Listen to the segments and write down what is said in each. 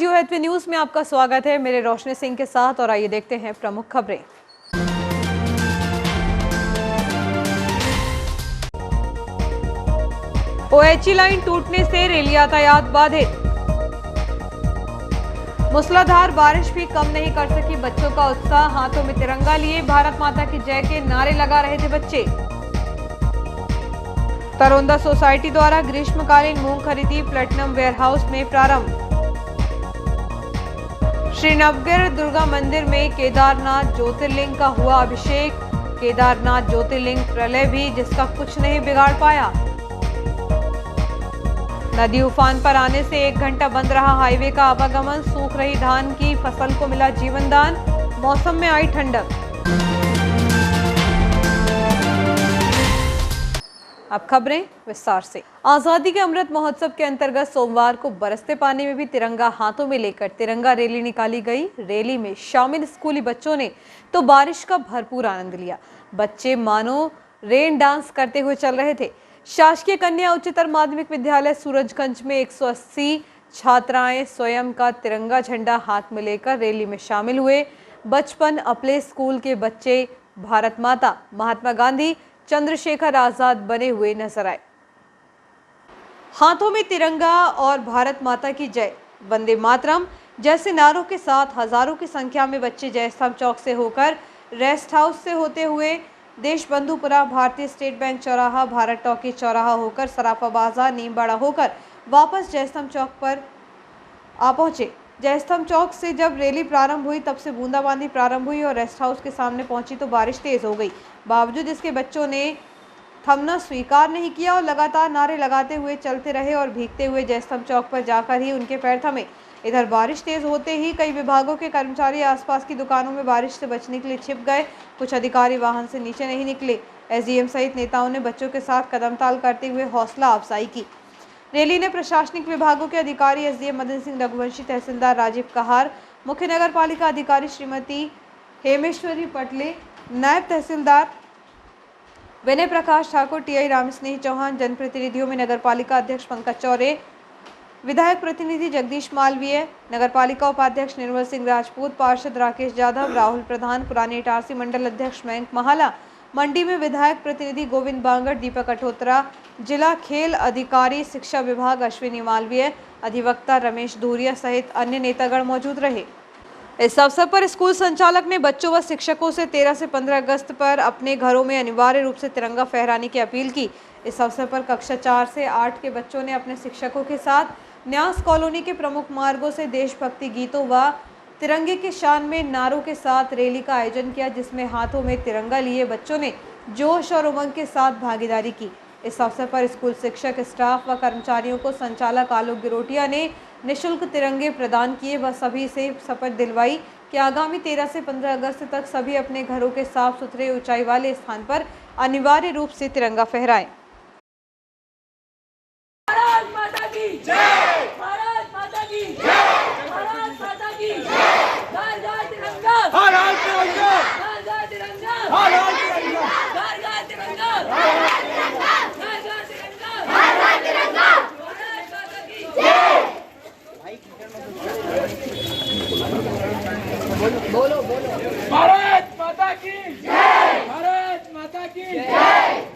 जियो health news में आपका स्वागत है। मेरे रोशनी सिंह के साथ और आइए देखते हैं प्रमुख खबरें। ओएचई लाइन टूटने से रेल यातायात बाधित। मूसलाधार बारिश भी कम नहीं कर सकी बच्चों का उत्साह। हाथों में तिरंगा लिए भारत माता की जय के नारे लगा रहे थे बच्चे। तरोंदा सोसाइटी द्वारा ग्रीष्मकालीन मूंग खरीदी प्लेटिनम वेयरहाउस में प्रारंभ। श्रीनगर दुर्गा मंदिर में केदारनाथ ज्योतिर्लिंग का हुआ अभिषेक। केदारनाथ ज्योतिर्लिंग प्रलय भी जिसका कुछ नहीं बिगाड़ पाया। नदी उफान पर आने से 1 घंटा बंद रहा हाईवे का आवागमन। सूख रही धान की फसल को मिला जीवन दान। मौसम में आई ठंडक। अब खबरें विस्तार से। आजादी के अमृत महोत्सव के अंतर्गत सोमवार को बरसते पानी में भी तिरंगा हाथों में लेकर तिरंगा रैली निकाली गई। रैली में शामिल स्कूली बच्चों ने तो बारिश का भरपूर आनंद लिया। बच्चे मानो रेन डांस करते हुए चल रहे थे। शासकीय कन्या उच्चतर माध्यमिक विद्यालय सूरजगंज में 180 छात्राएं स्वयं का तिरंगा झंडा हाथ में लेकर रैली में शामिल हुए। बचपन अपने स्कूल के बच्चे भारत माता, महात्मा गांधी, चंद्रशेखर आजाद बने हुए नजर आए। हाथों में तिरंगा और भारत माता की जय, वंदे मातरम जैसे नारों के साथ हजारों की संख्या में बच्चे जयस्तंभ चौक से होकर रेस्ट हाउस से होते हुए देशबंधुपुरा, भारतीय स्टेट बैंक चौराहा, भारत टॉकी चौराहा होकर सराफा बाजार, नीमबाड़ा होकर वापस जयस्तंभ चौक पर आ पहुंचे। जयस्तंभ चौक से जब रैली प्रारंभ हुई तब से बूंदाबांदी प्रारंभ हुई और रेस्ट हाउस के सामने पहुंची तो बारिश तेज हो गई। बावजूद इसके बच्चों ने थमना स्वीकार नहीं किया और लगातार नारे लगाते हुए चलते रहे और भीगते हुए जयस्तंभ चौक पर जाकर ही उनके पैर थमे। इधर बारिश तेज होते ही कई विभागों के कर्मचारी आसपास की दुकानों में बारिश से बचने के लिए छिप गए। कुछ अधिकारी वाहन से नीचे नहीं निकले। एसडीएम सहित नेताओं ने बच्चों के साथ कदमताल करते हुए हौसला अफजाई की। रैली ने प्रशासनिक विभागों के अधिकारी एसडीएम मदन सिंह रघुवंशी, तहसीलदार राजीव कहार, मुख्य नगर पालिका अधिकारी श्रीमती हेमेश्वरी पटले, नायब तहसीलदार विनय प्रकाश ठाकुर, टीआई रामस्नेही चौहान, जनप्रतिनिधियों में नगर पालिका अध्यक्ष पंकज चौरे, विधायक प्रतिनिधि जगदीश मालवीय, नगर पालिका उपाध्यक्ष निर्मल सिंह राजपूत, पार्षद राकेश जाधव, राहुल प्रधान, पुरानी इटारसी मंडल अध्यक्ष मयंक महाला, मंडी में विधायक प्रतिनिधि गोविंद बांगड़, दीपक अठोत्रा, जिला खेल अधिकारी शिक्षा विभाग अश्विनी मालवीय, अधिवक्ता रमेश धूरिया सहित अन्य नेतागण मौजूद रहे। इस अवसर पर स्कूल संचालक ने बच्चों व शिक्षकों से 13 से 15 अगस्त पर अपने घरों में अनिवार्य रूप से तिरंगा फहराने की अपील की। इस अवसर पर कक्षा 4 से 8 के बच्चों ने अपने शिक्षकों के साथ न्यास कॉलोनी के प्रमुख मार्गों से देशभक्ति गीतों व तिरंगे के शान में नारों के साथ रैली का आयोजन किया, जिसमें हाथों में तिरंगा लिए बच्चों ने जोश और उमंग के साथ भागीदारी की। इस अवसर पर स्कूल शिक्षक, स्टाफ व कर्मचारियों को संचालक आलोक गिरोटिया ने निःशुल्क तिरंगे प्रदान किए व सभी से शपथ दिलवाई कि आगामी 13 से 15 अगस्त तक सभी अपने घरों के साफ सुथरे ऊंचाई वाले स्थान पर अनिवार्य रूप से तिरंगा फहराएं। भारत माता की जय, भारत माता की जय, भारत माता की जय। घर घर तिरंगा, हर हर तिरंगा, घर घर तिरंगा, हर हर तिरंगा, घर घर तिरंगा, हर हर तिरंगा, घर घर तिरंगा, हर हर तिरंगा। भारत माता की जय। बोलो बोलो। भारत माता की जय, भारत माता की जय।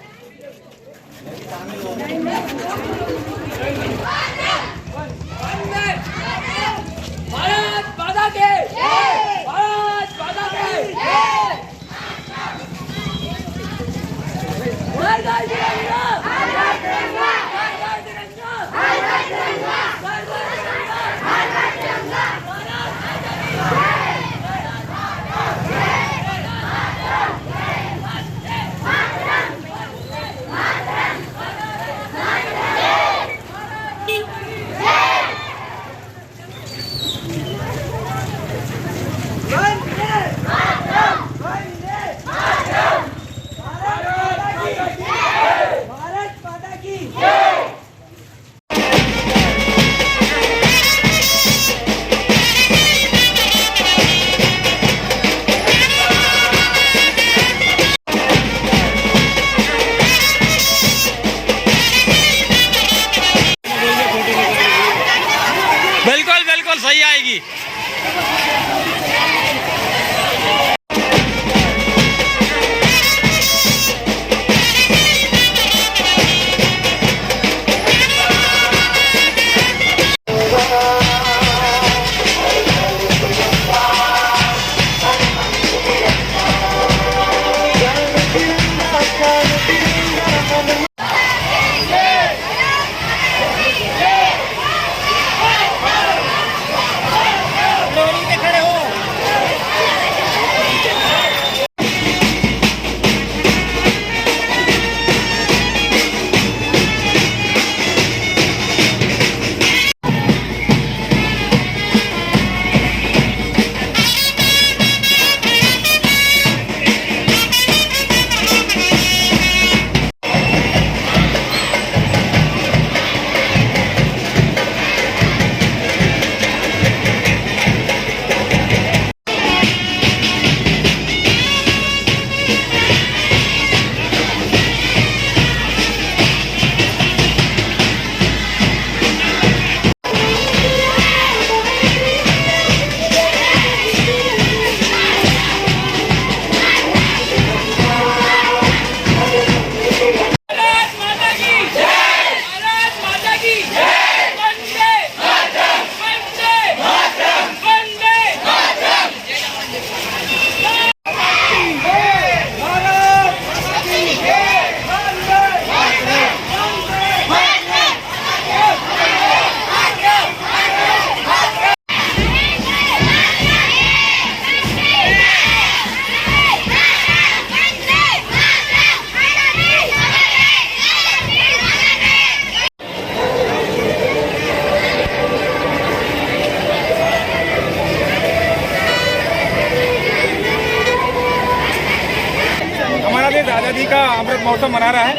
आज़ादी का अमृत महोत्सव मना रहा है।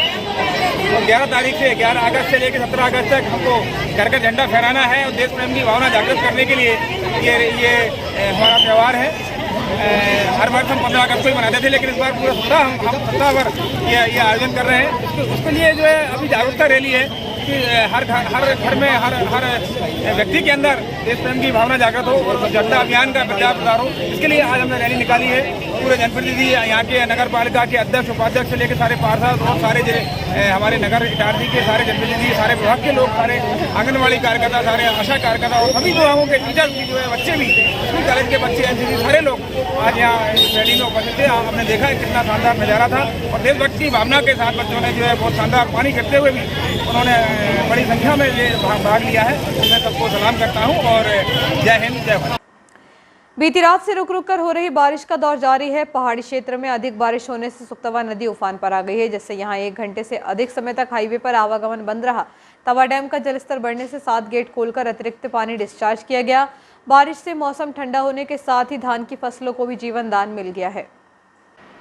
और 11 तारीख से 11 अगस्त से लेकर 17 अगस्त तक हमको घर का झंडा फहराना है और देश प्रेम की भावना जागृत करने के लिए ये हमारा त्यौहार है। हर वर्ष हम 15 अगस्त को ही मनाते थे, लेकिन इस बार पूरा हम 17 भर ये आयोजन कर रहे हैं। उसके लिए जो है अभी जागरूकता रैली है कि हर घर में हर व्यक्ति के अंदर देश प्रेम की भावना जागृत हो और झंडा अभियान का प्रचार प्रसार हो। इसके लिए आज हमने रैली निकाली है। पूरे जनप्रतिनिधि, यहाँ के नगर पालिका के अध्यक्ष, उपाध्यक्ष से लेकर सारे पार्षद और सारे हमारे नगर इटारसी के सारे जनप्रतिनिधि, सारे विभाग के लोग, सारे आंगनबाड़ी कार्यकर्ता, सारे आशा कार्यकर्ता और सभी विभागों के टीचर्स भी जो है, बच्चे भी, स्कूल कॉलेज के बच्चे, एनसीसी, सारे लोग आज यहाँ इस रैली में उपस्थित थे। हमने देखा कितना शानदार नज़ारा था और देशभक्ति की भावना के साथ बच्चों ने जो है बहुत शानदार पानी करते हुए भी उन्होंने बड़ी संख्या में ये भाग लिया है। मैं सबको सलाम करता हूँ और जय हिंद, जय भारत। बीती रात से रुक रुक कर हो रही बारिश का दौर जारी है। पहाड़ी क्षेत्र में अधिक बारिश होने से सुक्तवा नदी उफान पर आ गई है, जिससे यहां 1 घंटे से अधिक समय तक हाईवे पर आवागमन बंद रहा। तवा डैम का जलस्तर बढ़ने से 7 गेट खोलकर अतिरिक्त पानी डिस्चार्ज किया गया। बारिश से मौसम ठंडा होने के साथ ही धान की फसलों को भी जीवन दान मिल गया है।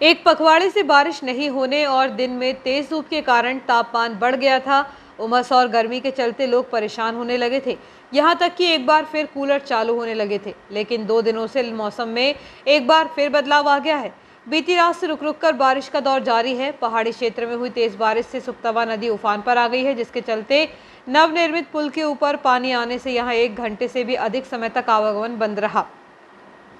एक पखवाड़े से बारिश नहीं होने और दिन में तेज धूप के कारण तापमान बढ़ गया था। उमस और गर्मी के चलते लोग परेशान होने लगे थे। यहाँ तक कि एक बार फिर कूलर चालू होने लगे थे, लेकिन 2 दिनों से मौसम में एक बार फिर बदलाव आ गया है। बीती रात से रुक रुक कर बारिश का दौर जारी है। पहाड़ी क्षेत्र में हुई तेज बारिश से सुक्तवा नदी उफान पर आ गई है, जिसके चलते नवनिर्मित पुल के ऊपर पानी आने से यहाँ 1 घंटे से भी अधिक समय तक आवागमन बंद रहा।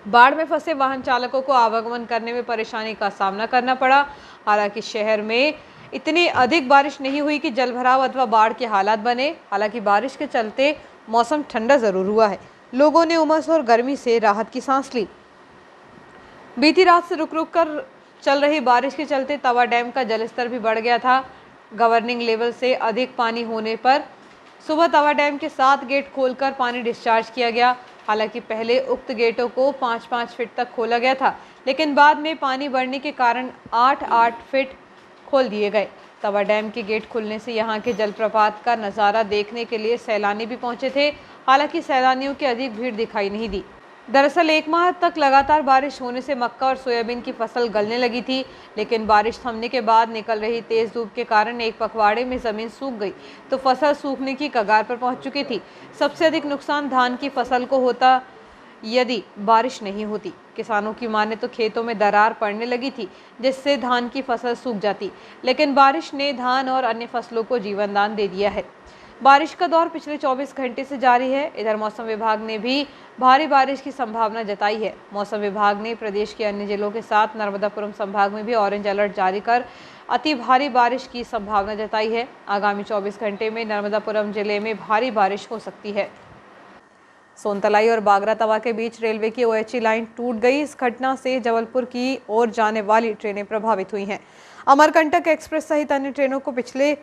बाढ़ में फंसे वाहन चालकों को आवागमन करने में परेशानी का सामना करना पड़ा। हालांकि शहर में इतनी अधिक बारिश नहीं हुई कि जलभराव अथवा बाढ़ के हालात बने। हालांकि बारिश के चलते मौसम ठंडा जरूर हुआ है। लोगों ने उमस और गर्मी से राहत की सांस ली। बीती रात से रुक रुक कर चल रही बारिश के चलते तवा डैम का जलस्तर भी बढ़ गया था। गवर्निंग लेवल से अधिक पानी होने पर सुबह तवा डैम के 7 गेट खोलकर पानी डिस्चार्ज किया गया। हालांकि पहले उक्त गेटों को 5-5 फीट तक खोला गया था, लेकिन बाद में पानी बढ़ने के कारण 8-8 फीट खोल दिए गए। तवा डैम के गेट खुलने से यहाँ के जलप्रपात का नज़ारा देखने के लिए सैलानी भी पहुंचे थे। हालांकि सैलानियों की अधिक भीड़ दिखाई नहीं दी। दरअसल 1 माह तक लगातार बारिश होने से मक्का और सोयाबीन की फसल गलने लगी थी, लेकिन बारिश थमने के बाद निकल रही तेज धूप के कारण एक पखवाड़े में जमीन सूख गई तो फसल सूखने की कगार पर पहुंच चुकी थी। सबसे अधिक नुकसान धान की फसल को होता यदि बारिश नहीं होती। किसानों की माने तो खेतों में दरार पड़ने लगी थी, जिससे धान की फसल सूख जाती, लेकिन बारिश ने धान और अन्य फसलों को जीवन दान दे दिया है। बारिश का दौर पिछले 24 घंटे से जारी है। इधर मौसम विभाग ने भी भारी बारिश की संभावना जताई है। मौसम विभाग ने प्रदेश के अन्य जिलों के साथ नर्मदापुरम संभाग में भी ऑरेंज अलर्ट जारी कर अति भारी बारिश की संभावना जताई है। आगामी 24 घंटे में नर्मदापुरम जिले में भारी बारिश हो सकती है। सोनतलाई और बागरा तवा के बीच रेलवे की OHE लाइन टूट गई। इस घटना से जबलपुर की ओर जाने वाली ट्रेनें प्रभावित हुई हैं। अमरकंटक एक्सप्रेस सहित अन्य ट्रेनों को पिछले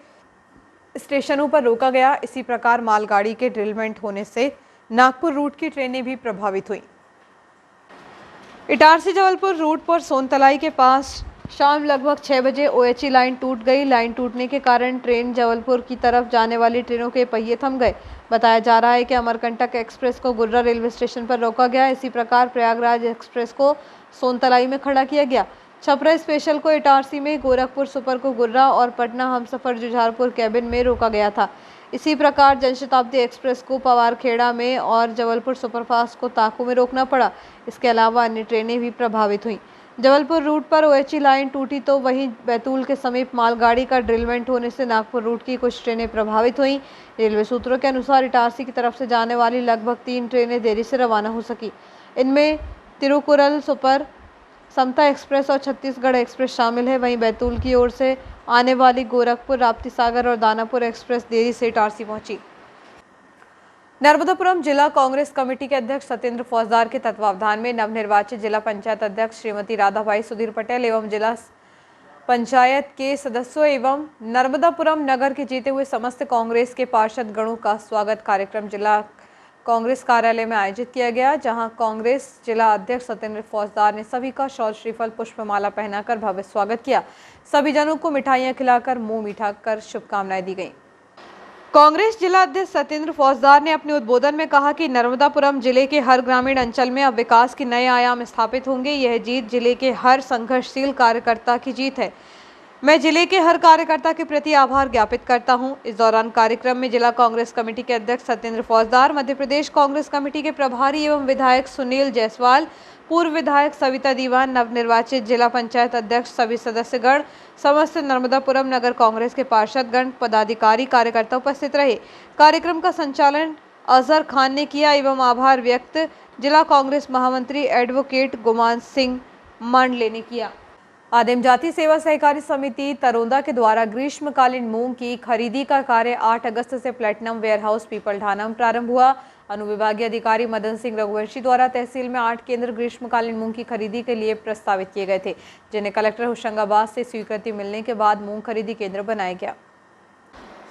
स्टेशनों पर रोका गया। इसी प्रकार मालगाड़ी के ड्रिलमेंट होने से नागपुर रूट की ट्रेनें भी प्रभावित हुई। इटारसी जबलपुर रूट पर सोनतलाई के पास शाम लगभग 6 बजे OHE लाइन टूट गई। लाइन टूटने के कारण ट्रेन जबलपुर की तरफ जाने वाली ट्रेनों के पहिए थम गए। बताया जा रहा है कि अमरकंटक एक्सप्रेस को गुर्रा रेलवे स्टेशन पर रोका गया। इसी प्रकार प्रयागराज एक्सप्रेस को सोनतलाई में खड़ा किया गया। छपरा स्पेशल को इटारसी में, गोरखपुर सुपर को गुर्रा और पटना हमसफर जुझारपुर कैबिन में रोका गया था। इसी प्रकार जनशताब्दी एक्सप्रेस को पवारखेड़ा में और जबलपुर सुपरफास्ट को ताकू में रोकना पड़ा। इसके अलावा अन्य ट्रेनें भी प्रभावित हुईं। जबलपुर रूट पर OHE लाइन टूटी तो वहीं बैतूल के समीप मालगाड़ी का ड्रिलमेंट होने से नागपुर रूट की कुछ ट्रेनें प्रभावित हुईं। रेलवे सूत्रों के अनुसार इटारसी की तरफ से जाने वाली लगभग 3 ट्रेनें देरी से रवाना हो सकी। इनमें तिरुकुरल सुपर, समता एक्सप्रेस और छत्तीसगढ़ एक्सप्रेस शामिल है। वहीं बैतूल की ओर से आने वाली गोरखपुर, राप्ती सागर और दानापुर एक्सप्रेस देरी से इटारसी पहुंची। नर्मदापुरम जिला कांग्रेस कमेटी के अध्यक्ष सत्येंद्र फौजदार के तत्वावधान में नवनिर्वाचित जिला पंचायत अध्यक्ष श्रीमती राधाबाई सुधीर पटेल एवं जिला पंचायत के सदस्यों एवं नर्मदापुरम नगर के जीते हुए समस्त कांग्रेस के पार्षद गणों का स्वागत कार्यक्रम जिला कांग्रेस कार्यालय में आयोजित किया गया, जहां कांग्रेस जिला अध्यक्ष सत्येंद्र फौजदार ने सभी का शॉल, श्रीफल, पुष्पमाला पहनाकर भव्य स्वागत किया। सभी जनों को मिठाइयां खिलाकर मुंह मीठा कर शुभकामनाएं दी गईं। कांग्रेस जिला अध्यक्ष सत्येंद्र फौजदार ने अपने उद्बोधन में कहा कि नर्मदापुरम जिले के हर ग्रामीण अंचल में अब विकास के नए आयाम स्थापित होंगे। यह जीत जिले के हर संघर्षशील कार्यकर्ता की जीत है। मैं जिले के हर कार्यकर्ता के प्रति आभार ज्ञापित करता हूं। इस दौरान कार्यक्रम में जिला कांग्रेस कमेटी के अध्यक्ष सत्येंद्र फौजदार, मध्य प्रदेश कांग्रेस कमेटी के प्रभारी एवं विधायक सुनील जायसवाल, पूर्व विधायक सविता दीवान, नवनिर्वाचित जिला पंचायत अध्यक्ष, सभी सदस्यगण, समस्त नर्मदापुरम नगर कांग्रेस के पार्षदगण, पदाधिकारी, कार्यकर्ता उपस्थित रहे। कार्यक्रम का संचालन अजहर खान ने किया एवं आभार व्यक्त जिला कांग्रेस महामंत्री एडवोकेट गुमान सिंह मांडले ने किया। आदिम जाति सेवा सहकारी समिति तरोंदा के द्वारा ग्रीष्मकालीन मूंग की खरीदी का कार्य 8 अगस्त से प्लेटिनम वेयरहाउस पीपलठाना में प्रारंभ हुआ। अनुविभागीय अधिकारी मदन सिंह रघुवंशी द्वारा तहसील में 8 केंद्र ग्रीष्मकालीन मूंग की खरीदी के लिए प्रस्तावित किए गए थे, जिन्हें कलेक्टर होशंगाबाद से स्वीकृति मिलने के बाद मूंग खरीदी केंद्र बनाया गया।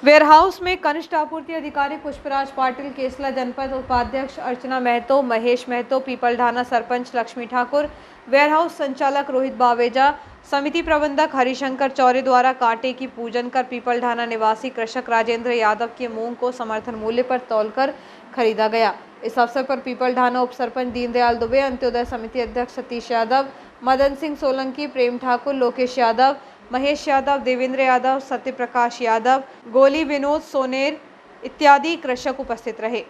वेयरहाउस में कनिष्ठ आपूर्ति अधिकारी पुष्पराज पाटिल, केसला जनपद उपाध्यक्ष अर्चना महतो, महेश महतो, पीपलठाना सरपंच लक्ष्मी ठाकुर, वेयरहाउस संचालक रोहित बावेजा, समिति प्रबंधक हरिशंकर चौरे द्वारा कांटे की पूजन कर पीपलठाना निवासी कृषक राजेंद्र यादव के मूंग को समर्थन मूल्य पर तौलकर खरीदा गया। इस अवसर पर पीपलठाना उप सरपंच दीनदयाल दुबे, अंत्योदय समिति अध्यक्ष सतीश यादव, मदन सिंह सोलंकी, प्रेम ठाकुर, लोकेश यादव, महेश यादव, देवेंद्र यादव, सत्य प्रकाश यादव, गोली विनोद सोनेर इत्यादि कृषक उपस्थित रहे।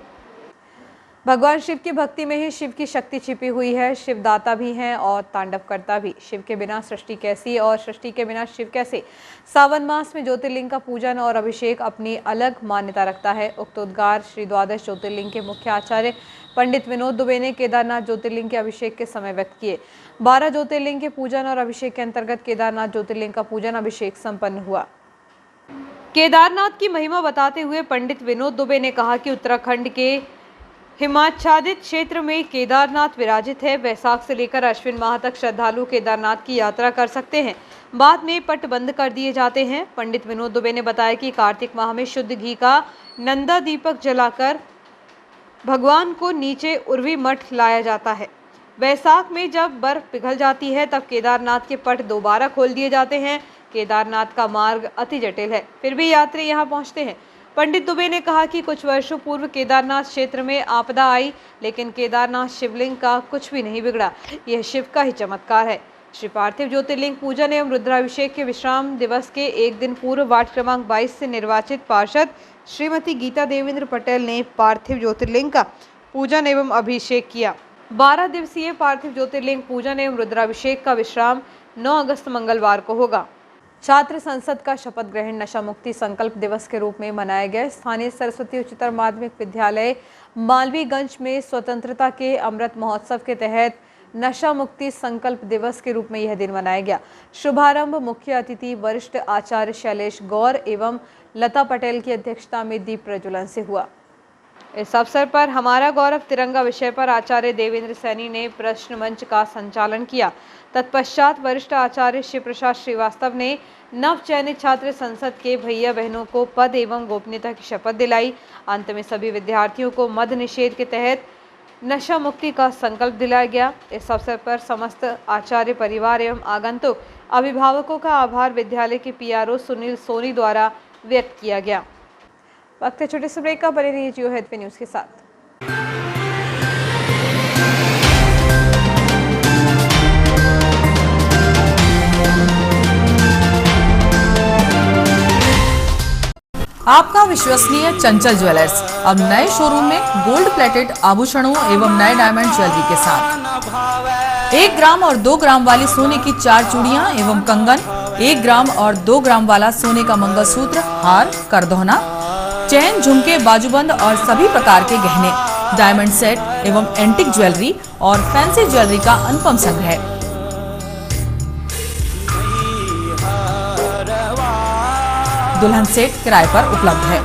भगवान शिव की भक्ति में ही शिव की शक्ति छिपी हुई है। शिव दाता भी हैं और तांडवकर्ता भी। शिव के बिना सृष्टि कैसी और सृष्टि के बिना शिव कैसे। सावन मास में ज्योतिर्लिंग का पूजन और अभिषेक अपनी अलग मान्यता रखता है। उक्त उद्गार श्री द्वादश ज्योतिर्लिंग के मुख्य आचार्य पंडित विनोद दुबे ने केदारनाथ ज्योतिर्लिंग के अभिषेक के समय व्यक्त किए। 12 ज्योतिर्लिंग के पूजन और अभिषेक के अंतर्गत केदारनाथ ज्योतिर्लिंग का पूजन अभिषेक संपन्न हुआ। केदारनाथ की महिमा बताते हुए पंडित विनोद दुबे ने कहा कि उत्तराखंड के हिमाच्छादित क्षेत्र में केदारनाथ विराजित है। वैशाख से लेकर अश्विन माह तक श्रद्धालु केदारनाथ की यात्रा कर सकते हैं। बाद में पट बंद कर दिए जाते हैं। पंडित विनोद दुबे ने बताया कि कार्तिक माह में शुद्ध घी का नंदा दीपक जलाकर भगवान को नीचे उर्वी मठ लाया जाता है। वैशाख में जब बर्फ पिघल जाती है तब केदारनाथ के पट दोबारा खोल दिए जाते हैं। केदारनाथ का मार्ग अति जटिल है, फिर भी यात्री यहाँ पहुँचते हैं। पंडित दुबे ने कहा कि कुछ वर्षों पूर्व केदारनाथ क्षेत्र में आपदा आई, लेकिन केदारनाथ शिवलिंग का कुछ भी नहीं बिगड़ा। यह शिव का ही चमत्कार है। श्री पार्थिव ज्योतिर्लिंग पूजन एवं रुद्राभिषेक के विश्राम दिवस के एक दिन पूर्व वार्ड क्रमांक 22 से निर्वाचित पार्षद श्रीमती गीता देवेंद्र पटेल ने पार्थिव ज्योतिर्लिंग का पूजन एवं अभिषेक किया। 12 दिवसीय पार्थिव ज्योतिर्लिंग पूजन एवं रुद्राभिषेक का विश्राम 9 अगस्त मंगलवार को होगा। छात्र संसद का शपथ ग्रहण नशा मुक्ति संकल्प दिवस के रूप में मनाया गया। स्थानीय सरस्वती उच्चतर माध्यमिक विद्यालय मालवीगंज में स्वतंत्रता के अमृत महोत्सव के तहत नशा मुक्ति संकल्प दिवस के रूप में यह दिन मनाया गया। शुभारंभ मुख्य अतिथि वरिष्ठ आचार्य शैलेश गौर एवं लता पटेल की अध्यक्षता में दीप प्रज्वलन से हुआ। इस अवसर पर हमारा गौरव तिरंगा विषय पर आचार्य देवेंद्र सैनी ने प्रश्न मंच का संचालन किया। तत्पश्चात वरिष्ठ आचार्य शिव प्रसाद श्रीवास्तव ने नव चयनित छात्र संसद के भैया बहनों को पद एवं गोपनीयता की शपथ दिलाई। अंत में सभी विद्यार्थियों को मद निषेध के तहत नशा मुक्ति का संकल्प दिलाया गया। इस अवसर पर समस्त आचार्य परिवार एवं आगंतुक अभिभावकों का आभार विद्यालय के पीआरओ सुनील सोनी द्वारा व्यक्त किया गया। वक्त है छोटे से ब्रेक का, बने रहिए जियो हेल्थ पे न्यूज के साथ। आपका विश्वसनीय चंचल ज्वेलर्स अब नए शोरूम में गोल्ड प्लेटेड आभूषणों एवं नए डायमंड ज्वेलरी के साथ 1 ग्राम और 2 ग्राम वाली सोने की 4 चूड़ियां एवं कंगन, 1 ग्राम और 2 ग्राम वाला सोने का मंगलसूत्र, हार, करदौना, चैन, झुमके, बाजूबंद और सभी प्रकार के गहने, डायमंड सेट एवं एंटिक ज्वेलरी और फैंसी ज्वेलरी का अनुपम संग्रह। दुल्हन सेट किराए पर उपलब्ध है।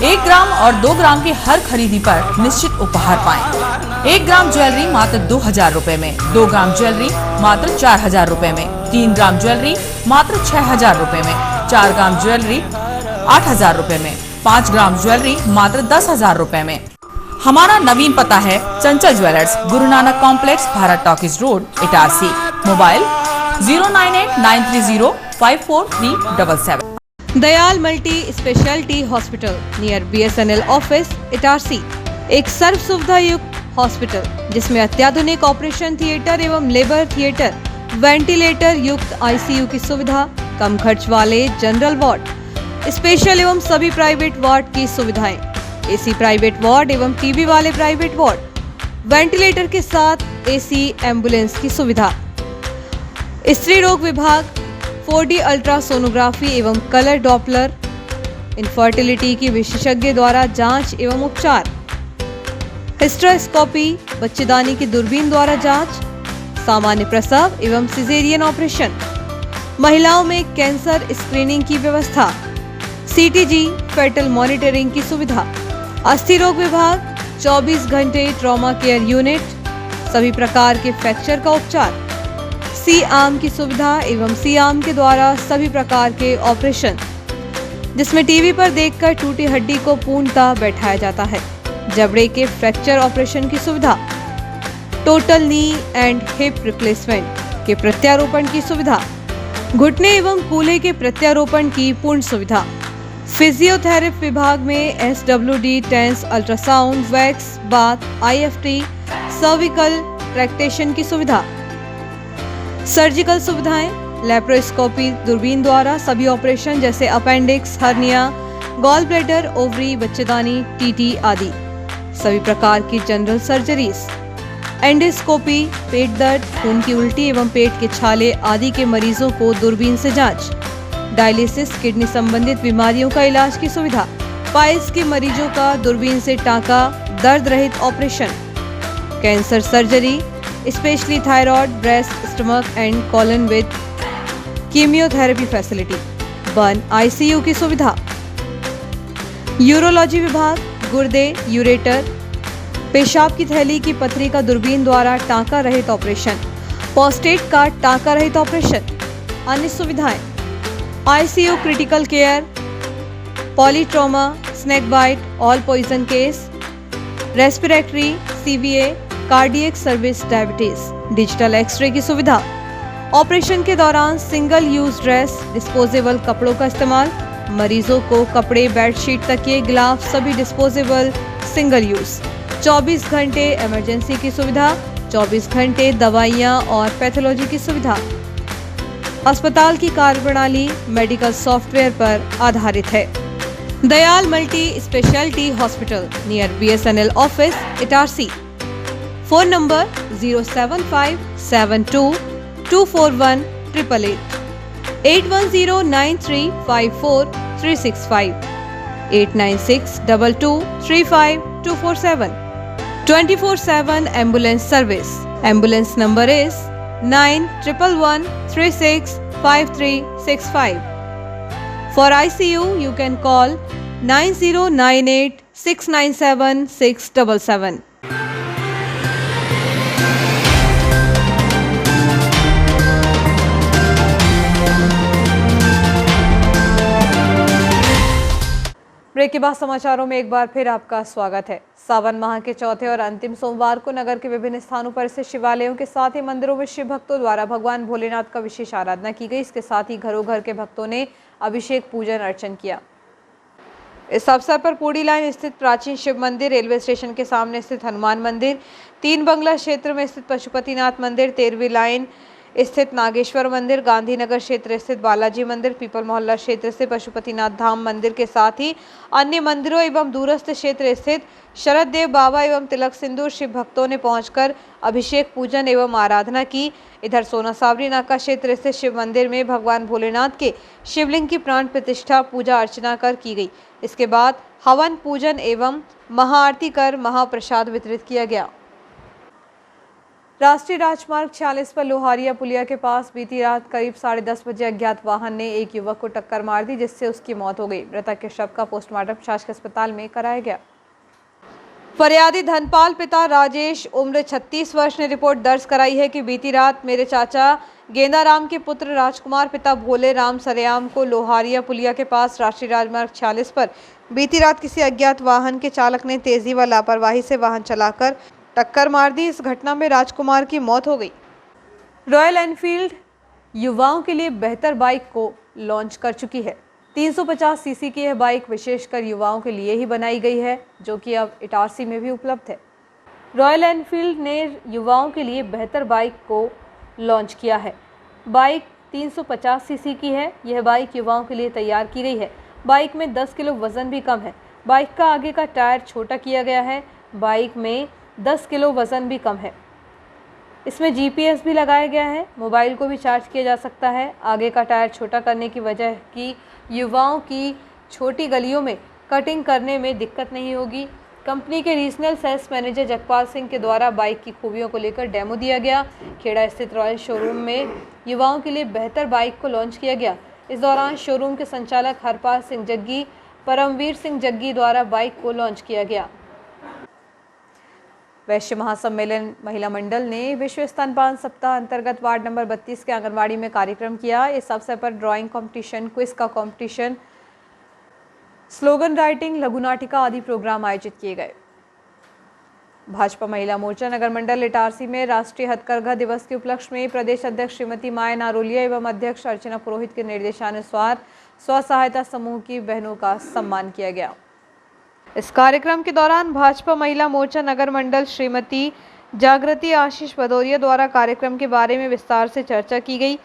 1 ग्राम और 2 ग्राम की हर खरीदी पर निश्चित उपहार पाएं। 1 ग्राम ज्वेलरी मात्र 2000 रुपए में, 2 ग्राम ज्वेलरी मात्र 4000 रुपए में, 3 ग्राम ज्वेलरी मात्र 6000 रुपए में, 4 ग्राम ज्वेलरी 8000 रुपए में, 5 ग्राम ज्वेलरी मात्र 10,000 रुपए में। हमारा नवीन पता है चंचल jewellers, Guru Nanak complex, Bharat talkies road, Itarsi. Mobile 09893054377। Dayal multi speciality hospital near BSNL office, Itarsi एक सर्व सुविधा युक्त हॉस्पिटल जिसमें अत्याधुनिक ऑपरेशन थिएटर एवं लेबर थिएटर, वेंटिलेटर युक्त आईसीयू की सुविधा, कम खर्च वाले जनरल वार्ड, स्पेशल एवं सभी प्राइवेट वार्ड की सुविधाएं, एसी प्राइवेट वार्ड एवं टीबी वाले प्राइवेट वार्ड, वेंटिलेटर के साथ एसी एम्बुलेंस की सुविधा, स्त्री रोग विभाग, 4D अल्ट्रासोनोग्राफी एवं कलर डॉपलर, इनफर्टिलिटी की विशेषज्ञ द्वारा जांच एवं उपचार, हिस्टेरोस्कोपी, बच्चेदानी की दूरबीन द्वारा जांच, सामान्य प्रसव एवं सिजेरियन ऑपरेशन, महिलाओं में कैंसर स्क्रीनिंग की व्यवस्था, सीटीजी फेटल मॉनिटरिंग की सुविधा, अस्थि रोग विभाग, 24 घंटे ट्रॉमा केयर यूनिट, सभी प्रकार के फ्रैक्चर का उपचार, सी आर्म की सुविधा एवं सी आर्म के द्वारा सभी प्रकार के ऑपरेशन, जिसमें टीवी पर देखकर टूटी हड्डी को पूर्णतः बैठाया जाता है, जबड़े के फ्रैक्चर ऑपरेशन की सुविधा, total knee and hip replacement के प्रत्यारोपण की सुविधा, घुटने एवं कूल्हे के प्रत्यारोपण की पूर्ण सुविधा, फिजियोथेरेपी विभाग में SWD, TENS, ultrasound, wax, bath, IFT, cervical traction की सुविधा, सर्जिकल सुविधाएं, लेप्रोस्कोपी दूरबीन द्वारा सभी ऑपरेशन जैसे appendix, hernia, gall bladder, ovary, बच्चेदानी, TT आदि, सभी प्रकार की जनरल सर्जरीज, एंडोस्कोपी, पेट दर्द, खून की उल्टी एवं पेट के छाले आदि के मरीजों को दूरबीन से जांच, डायलिसिस, किडनी संबंधित बीमारियों का इलाज की सुविधा, पाइल्स के मरीजों का दूरबीन से टांका, दर्द रहित operation, cancer surgery, specially thyroid, breast, stomach and colon with chemotherapy facility, burn ICU की सुविधा, यूरोलॉजी विभाग, गुर्दे, यूरेटर, पेशाब की थैली की पथरी का दूरबीन द्वारा टांका रहित ऑपरेशन, प्रोस्टेट का टांका रहित ऑपरेशन, अन्य सुविधाएं, ICU critical care, polytrauma, snake bite, all poison case, respiratory, CVA, cardiac service, diabetes, digital x-ray की सुविधा, ऑपरेशन के दौरान सिंगल यूज ड्रेस, डिस्पोजेबल कपड़ों का इस्तेमाल, मरीजों को कपड़े, बेडशीट, तकिए, ग्लाव सभी डिस्पोजेबल सिंगल यूज, 24 घंटे इमरजेंसी की सुविधा, 24 घंटे दवाइयाँ और पैथोलॉजी की सुविधा। अस्पताल की कार्यप्रणाली मेडिकल सॉफ्टवेयर पर आधारित है। Dayal multi speciality hospital near BSNL office, Itarsi. Phone number 07572241888, 8109354365, 8962235247, 24/7 ambulance service. Ambulance number is 9111365365. For ICU, you can call 9098697677. Break के बाद समाचारों में एक बार फिर आपका स्वागत है। सावन माह के चौथे और अंतिम सोमवार को नगर के विभिन्न स्थानों पर स्थित शिवालयों के साथ ही मंदिरों में शिव भक्तों द्वारा भगवान भोलेनाथ का विशेष आराधना की गई। इसके साथ ही घरों घर के भक्तों ने अभिषेक, पूजन अर्चन किया। इस अवसर पर पूड़ी लाइन स्थित प्राचीन शिव मंदिर, रेलवे स्टेशन के सामने स्थित हनुमान मंदिर, 3 बंगला क्षेत्र में स्थित पशुपतिनाथ मंदिर, 13वीं लाइन स्थित नागेश्वर मंदिर, गांधीनगर क्षेत्र स्थित बालाजी मंदिर, पीपल मोहल्ला क्षेत्र से पशुपतिनाथ धाम मंदिर के साथ ही अन्य मंदिरों एवं दूरस्थ क्षेत्र स्थित शरद देव बाबा एवं तिलक सिंदूर शिव भक्तों ने पहुंचकर अभिषेक, पूजन एवं आराधना की। इधर सोना सावरी नाका क्षेत्र स्थित शिव मंदिर में भगवान भोलेनाथ के शिवलिंग की प्राण प्रतिष्ठा, पूजा अर्चना कर की गई। इसके बाद हवन, पूजन एवं महाआरती कर महाप्रसाद वितरित किया गया। राष्ट्रीय राजमार्ग 46 पर लोहारिया पुलिया के पास बीती रात करीब 10:30 बजे अज्ञात वाहन ने एक युवक को टक्कर मार दी, जिससे उसकी मौत हो गई। मृतक के शव का पोस्टमार्टम शासकीय अस्पताल में कराया गया। फरियादी धनपाल पिता राजेश उम्र 36 वर्ष ने रिपोर्ट दर्ज कराई है कि बीती रात मेरे चाचा गेंदाराम के पुत्र राजकुमार पिता भोले राम सरेआम को लोहारिया पुलिया के पास राष्ट्रीय राजमार्ग 46 पर बीती रात किसी अज्ञात वाहन के चालक ने तेजी व लापरवाही से वाहन चलाकर टक्कर मार दी। इस घटना में राजकुमार की मौत हो गई। रॉयल एनफील्ड युवाओं के लिए बेहतर बाइक को लॉन्च कर चुकी है। 350 सीसी की यह बाइक विशेषकर युवाओं के लिए ही बनाई गई है, जो कि अब इटारसी में भी उपलब्ध है। रॉयल एनफील्ड ने युवाओं के लिए बेहतर बाइक को लॉन्च किया है। बाइक 350 सीसी की है। यह बाइक युवाओं के लिए तैयार की गई है। बाइक में 10 किलो वजन भी कम है। बाइक का आगे का टायर छोटा किया गया है। बाइक में 10 किलो वजन भी कम है। इसमें GPS भी लगाया गया है। मोबाइल को भी चार्ज किया जा सकता है। आगे का टायर छोटा करने की वजह कि युवाओं की छोटी गलियों में कटिंग करने में दिक्कत नहीं होगी। कंपनी के regional sales manager Jagpal Singh के द्वारा बाइक की खूबियों को लेकर डेमो दिया गया। खेड़ा स्थित रॉयल शोरूम में युवाओं के लिए बेहतर बाइक को लॉन्च किया गया। इस दौरान शोरूम के संचालक हरपाल सिंह जग्गी, परमवीर सिंह जग्गी द्वारा बाइक को लॉन्च किया गया। वैश्य महासम्मेलन महिला मंडल ने विश्व स्तनपान सप्ताह अंतर्गत वार्ड नंबर 32 के आंगनवाड़ी में कार्यक्रम किया। इस अवसर पर ड्राइंग कंपटीशन, क्विज का कंपटीशन, स्लोगन राइटिंग, लघु नाटिका आदि प्रोग्राम आयोजित किए गए। भाजपा महिला मोर्चा नगर मंडल इटारसी में राष्ट्रीय हथकरघा दिवस के उपलक्ष्य में प्रदेश अध्यक्ष श्रीमती माया नारोलिया एवं अध्यक्ष अर्चना पुरोहित के निर्देशानुसार स्व सहायता समूह की बहनों का सम्मान किया गया। इस कार्यक्रम के दौरान भाजपा महिला मोर्चा नगर मंडल श्रीमती जागृति आशीष भदौरिया द्वारा कार्यक्रम के बारे में विस्तार से चर्चा की गई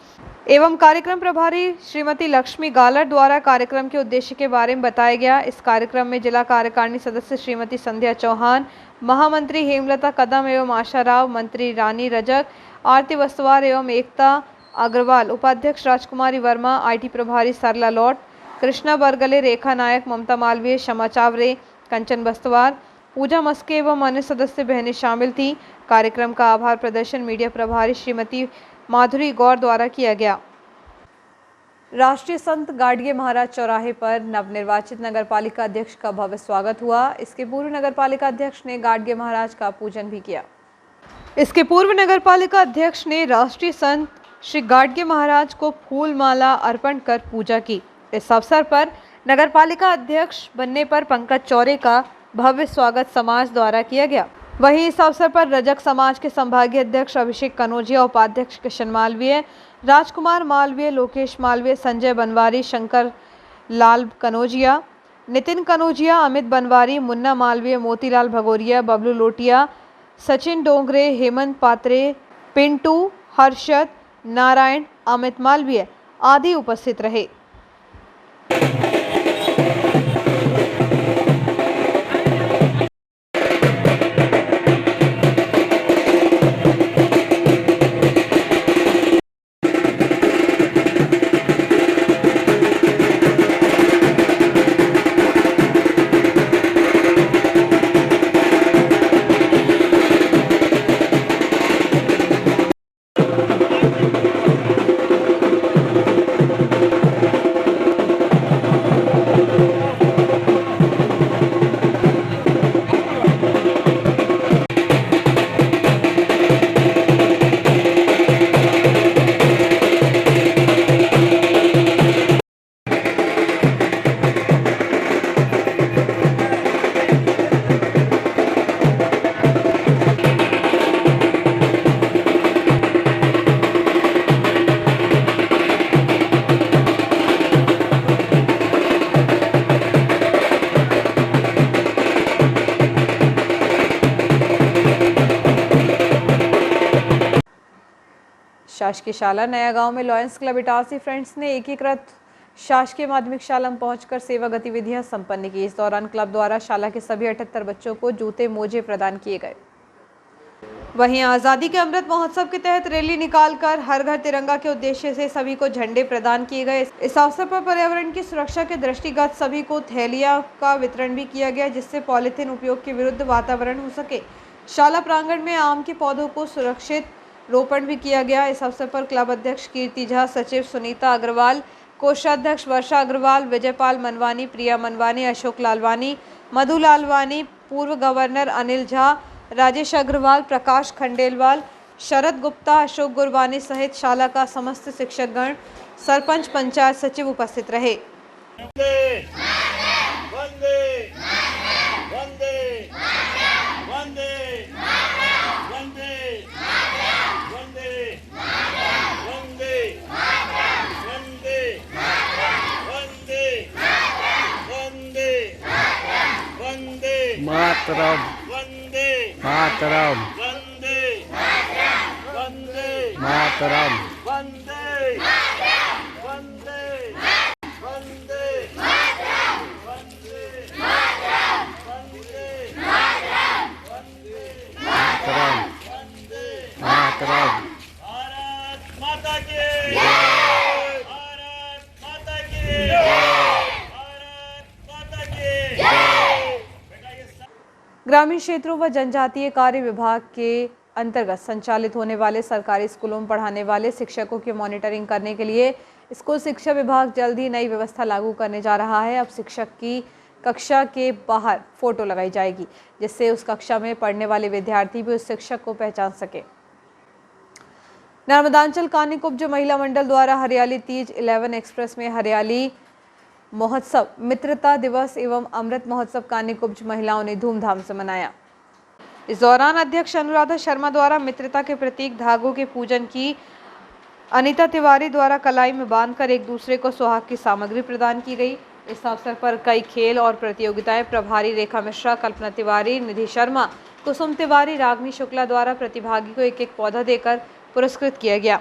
एवं कार्यक्रम प्रभारी श्रीमती लक्ष्मी गालर द्वारा कार्यक्रम के उद्देश्य के बारे में बताया गया। इस कार्यक्रम में जिला कार्यकारिणी सदस्य श्रीमती संध्या चौहान, महामंत्री हेमलता कदम एवं आशा राव, मंत्री रानी रजक, आरती वस्तवार एवं एकता अग्रवाल, उपाध्यक्ष राजकुमारी वर्मा, IT प्रभारी सरला लौट, कृष्णा बरगले, रेखा नायक, ममता मालवीय, शमा चावरे, कंचन बस्तवार, पूजा मस्के एवं अन्य सदस्य बहनें शामिल थीं। कार्यक्रम का आभार प्रदर्शन मीडिया प्रभारी श्रीमती माधुरी गौर द्वारा किया गया। राष्ट्रीय संत गाडगे महाराज चौराहे पर नवनिर्वाचित नगरपालिका अध्यक्ष का भव्य स्वागत हुआ। इसके पूर्व नगरपालिका अध्यक्ष ने गाडगे महाराज का पूजन भी किया। इसके पूर्व नगरपालिका अध्यक्ष ने राष्ट्रीय संत श्री गाडगे महाराज को फूल माला अर्पण कर पूजा की। इस अवसर पर नगरपालिका अध्यक्ष बनने पर पंकज चौरे का भव्य स्वागत समाज द्वारा किया गया। वहीं इस अवसर पर रजक समाज के संभागीय अध्यक्ष अभिषेक कनौजिया, उपाध्यक्ष कृष्ण मालवीय, राजकुमार मालवीय, लोकेश मालवीय, संजय बनवारी, शंकर लाल कनौजिया, नितिन कनौजिया, अमित बनवारी, मुन्ना मालवीय, मोतीलाल भगोरिया, बबलू लोटिया, सचिन डोंगरे, हेमंत पात्रे, पिंटू, हर्षद, नारायण, अमित मालवीय आदि उपस्थित रहे। शासकीय शाला नया गांव में लॉयंस क्लब इटारसी फ्रेंड्स ने एकीकृत शासकीय माध्यमिक शाला में पहुंचकर सेवा गतिविधियां संपन्न की। इस दौरान क्लब द्वारा शाला के सभी 78 बच्चों को जूते मोजे प्रदान किए गए। वहीं आज़ादी के अमृत महोत्सव के तहत रैली निकालकर हर घर तिरंगा के उद्देश्य से सभी को झंडे प्रदान किए गए। इस अवसर पर पर्यावरण की सुरक्षा के दृष्टिगत सभी को थैलिया का वितरण भी किया गया, जिससे पॉलीथीन उपयोग के विरुद्ध वातावरण हो सके। शाला प्रांगण में आम के पौधों को सुरक्षित रोपण भी किया गया। इस अवसर पर क्लब अध्यक्ष कीर्ति झा, सचिव सुनीता अग्रवाल, कोषाध्यक्ष वर्षा अग्रवाल, विजयपाल मनवानी, प्रिया मनवानी, अशोक लालवानी, मधु लालवानी, पूर्व गवर्नर अनिल झा, राजेश अग्रवाल, प्रकाश खंडेलवाल, शरद गुप्ता, अशोक गुरबानी सहित शाला का समस्त शिक्षकगण, सरपंच, पंचायत सचिव उपस्थित रहे। मातरम मातरम मातरम मातरम। वंदे वंदे वंदे मातरम मातरम। भारत माता की भारत माता की भारत माता की। ग्रामीण क्षेत्रों व जनजातीय कार्य विभाग के अंतर्गत संचालित होने वाले सरकारी स्कूलों में पढ़ाने वाले शिक्षकों की मॉनिटरिंग करने के लिए स्कूल शिक्षा विभाग जल्द ही नई व्यवस्था लागू करने जा रहा है। अब शिक्षक की कक्षा के बाहर फोटो लगाई जाएगी, जिससे उस कक्षा में पढ़ने वाले विद्यार्थी भी उस शिक्षक को पहचान सके। नर्मदांचल कानीकुब्ज महिला मंडल द्वारा हरियाली तीज 11 एक्सप्रेस में हरियाली महोत्सव, मित्रता दिवस एवं अमृत महोत्सव कानीकुब्ज महिलाओं ने धूमधाम से मनाया। इस दौरान अध्यक्ष अनुराधा शर्मा द्वारा मित्रता के प्रतीक धागों के पूजन की, अनीता तिवारी द्वारा कलाई में बांधकर एक दूसरे को सुहाग की सामग्री प्रदान की गई। इस अवसर पर कई खेल और प्रतियोगिताएं प्रभारी रेखा मिश्रा, कल्पना तिवारी, निधि शर्मा, कुसुम तिवारी, रागनी शुक्ला द्वारा प्रतिभागी को एक एक पौधा देकर पुरस्कृत किया गया।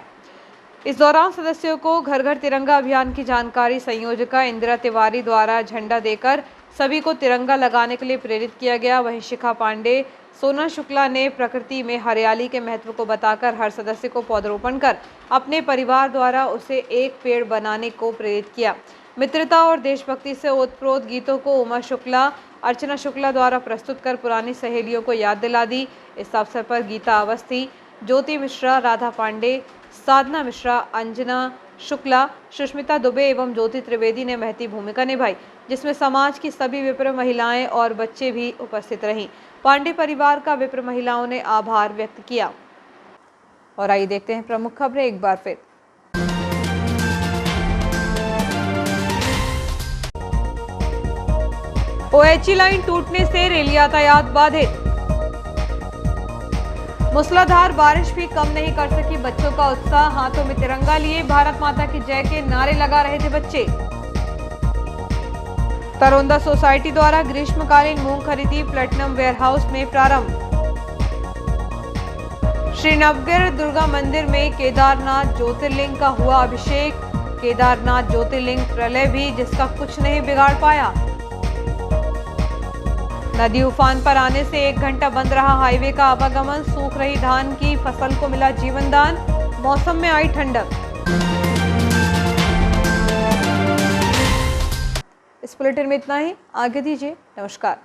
इस दौरान सदस्यों को घर घर तिरंगा अभियान की जानकारी संयोजिका इंदिरा तिवारी द्वारा झंडा देकर सभी को तिरंगा लगाने के लिए प्रेरित किया गया। वहीं शिखा पांडे, सोना शुक्ला ने प्रकृति में हरियाली के महत्व को बताकर हर सदस्य को पौधरोपण कर अपने परिवार द्वारा उसे एक पेड़ बनाने को प्रेरित किया। मित्रता और देशभक्ति से ओतप्रोत गीतों को उमा शुक्ला, अर्चना शुक्ला द्वारा प्रस्तुत कर पुरानी सहेलियों को याद दिला दी। इस अवसर पर गीता अवस्थी, ज्योति मिश्रा, राधा पांडे, साधना मिश्रा, अंजना शुक्ला, सुष्मिता दुबे एवं ज्योति त्रिवेदी ने महती भूमिका निभाई, जिसमें समाज की सभी विप्र महिलाएं और बच्चे भी उपस्थित रहीं। पांडे परिवार का विप्र महिलाओं ने आभार व्यक्त किया। और आइए देखते हैं प्रमुख खबरें एक बार फिर। ओएचई लाइन टूटने से रेल यातायात बाधित। मूसलाधार बारिश भी कम नहीं कर सकी बच्चों का उत्साह, हाथों में तिरंगा लिए भारत माता की जय के नारे लगा रहे थे बच्चे। तरोंदा सोसाइटी द्वारा ग्रीष्मकालीन मूंग खरीदी प्लेटिनम वेयरहाउस में प्रारंभ। श्रीनगर दुर्गा मंदिर में केदारनाथ ज्योतिर्लिंग का हुआ अभिषेक। केदारनाथ ज्योतिर्लिंग प्रलय भी जिसका कुछ नहीं बिगाड़ पाया। नदी उफान पर आने से 1 घंटा बंद रहा हाईवे का आवागमन, सूख रही धान की फसल को मिला जीवन दान, मौसम में आई ठंडक। इस बुलेटिन में इतना ही, आगे दीजिए, नमस्कार।